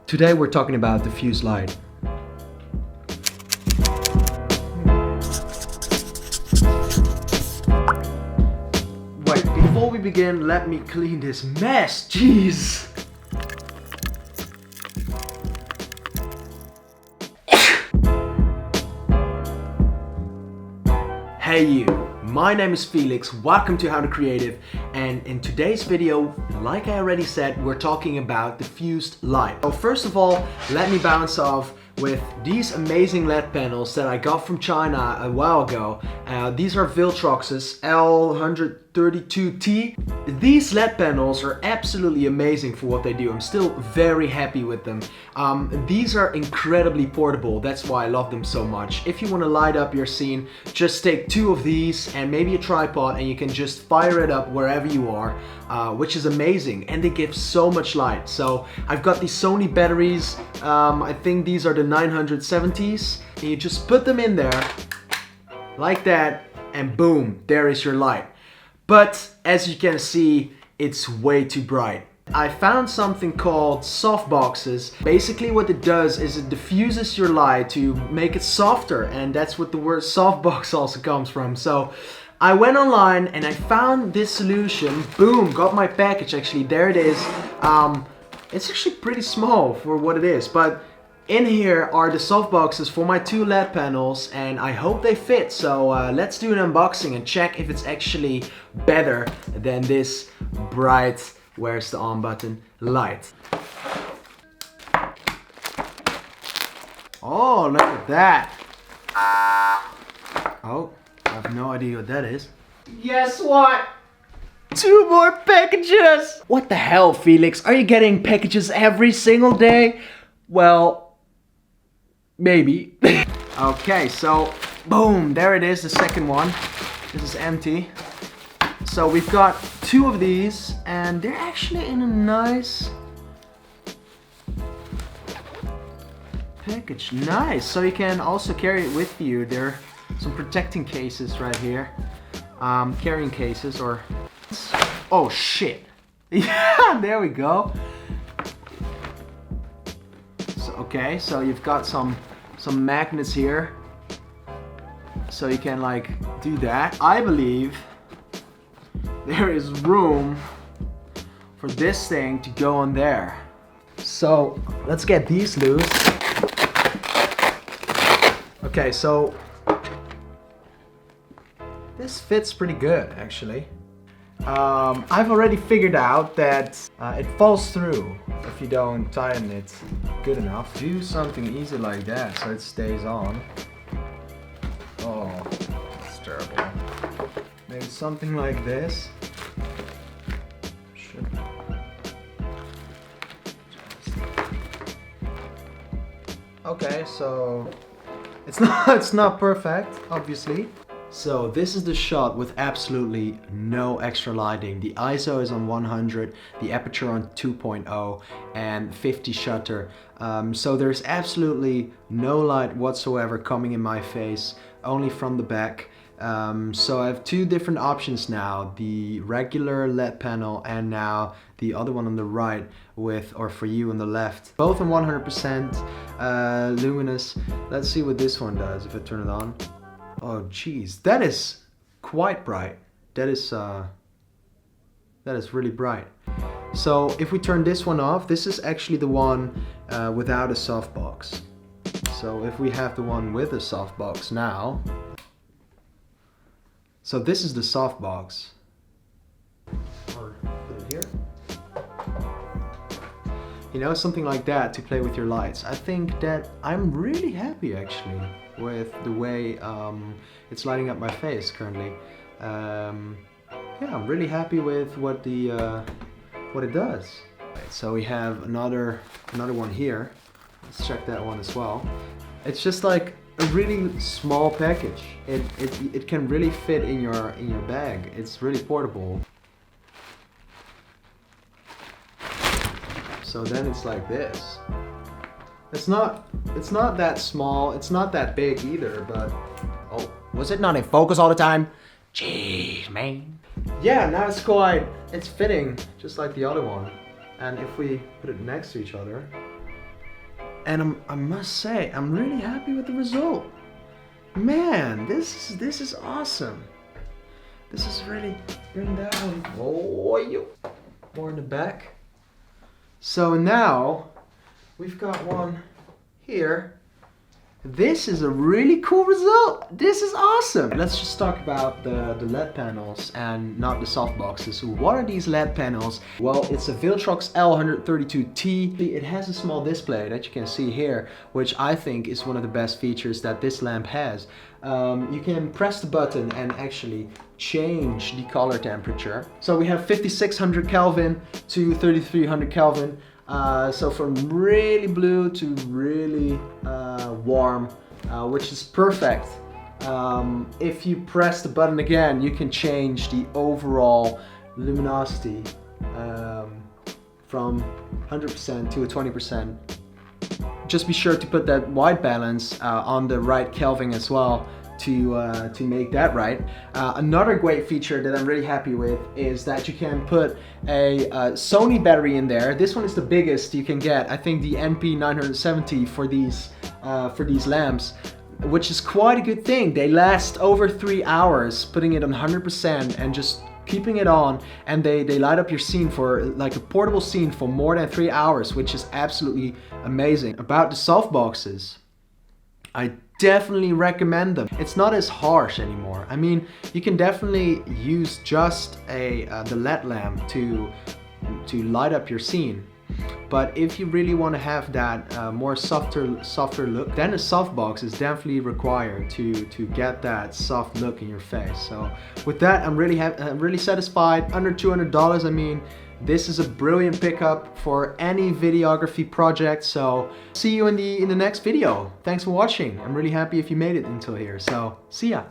Today we're talking about diffuse light. Wait, before we begin, let me clean this mess, jeez! Hey you, my name is Felix, welcome to How to Creative, and in today's video, like I already said, we're talking about diffused light. So first of all, let me bounce off with these amazing LED panels that I got from China a while ago. These are Viltrox's L132T. These LED panels are absolutely amazing for what they do. I'm still very happy with them. These are incredibly portable. That's why I love them so much. If you want to light up your scene, just take two of these and maybe a tripod and you can just fire it up wherever you are, which is amazing. And they give so much light. So I've got these Sony batteries. I think these are the 970s. And you just put them in there like that and boom, there is your light. But as you can see, it's way too bright. I found something called softboxes. Basically what it does is it diffuses your light to make it softer, and that's what the word softbox also comes from. So I went online and I found this solution. Boom, got my package. Actually, there it is. It's actually pretty small for what it is, but in here are the softboxes for my two LED panels and I hope they fit. So let's do an unboxing and check if it's actually better than this bright, where's the on button, light. Oh, look at that. Oh, I have no idea what that is. Guess what? Two more packages! What the hell, Felix? Are you getting packages every single day? Well, maybe. Okay, so boom, there it is, the second one. This is empty. So we've got two of these and they're actually in a nice package. Nice, so you can also carry it with you. There are some protecting cases right here. Carrying cases or... Oh shit. Yeah, there we go. Okay, so you've got some magnets here, so you can like do that. I believe there is room for this thing to go on there. So let's get these loose. Okay, so this fits pretty good actually. I've already figured out that it falls through if you don't tighten it good enough. Do something easy like that so it stays on. Oh, that's terrible. Maybe something like this. Should. Okay, so it's not perfect, obviously. So this is the shot with absolutely no extra lighting. The ISO is on 100, the aperture on 2.0 and 50 shutter. So there's absolutely no light whatsoever coming in my face, only from the back. So I have two different options now, the regular LED panel and now the other one on the right with, or for you on the left. Both on 100% luminous. Let's see what this one does if I turn it on. Oh geez, that is quite bright. That is really bright. So if we turn this one off, this is actually the one without a softbox. So if we have the one with a softbox now, so this is the softbox. Or put it here. You know, something like that to play with your lights. I think that I'm really happy actually with the way it's lighting up my face currently. Yeah, I'm really happy with what it does. Right, so we have another one here. Let's check that one as well. It's just like a really small package. It can really fit in your bag. It's really portable. So then it's like this. It's not that small, it's not that big either, but oh, was it not in focus all the time? Jeez, man. Yeah, now it's fitting just like the other one. And if we put it next to each other, And I must say, I'm really happy with the result. Man, this is awesome. This is really bring that one. Oh, you more in the back. So now we've got one here. This is a really cool result. This is awesome. Let's just talk about the LED panels and not the soft boxes. So what are these LED panels? Well, it's a Viltrox L132T. It has a small display that you can see here, which I think is one of the best features that this lamp has. You can press the button and actually change the color temperature. So we have 5600 Kelvin to 3300 Kelvin. So from really blue to really warm, which is perfect. If you press the button again, you can change the overall luminosity from 100% to a 20%. Just be sure to put that white balance on the right Kelvin as well to make that right. Another great feature that I'm really happy with is that you can put a Sony battery in there. This one is the biggest you can get. I think the NP-970 for these lamps, which is quite a good thing. They last over 3 hours, putting it on 100% and just keeping it on, and they light up your scene for like a portable scene for more than 3 hours, which is absolutely amazing. About the soft boxes, I definitely recommend them. It's not as harsh anymore. I mean, you can definitely use just the LED lamp to light up your scene. But if you really want to have that more softer look, then a softbox is definitely required to get that soft look in your face. So with that, I'm really satisfied. Under $200. I mean, this is a brilliant pickup for any videography project. So see you in the next video. Thanks for watching. I'm really happy if you made it until here. So see ya.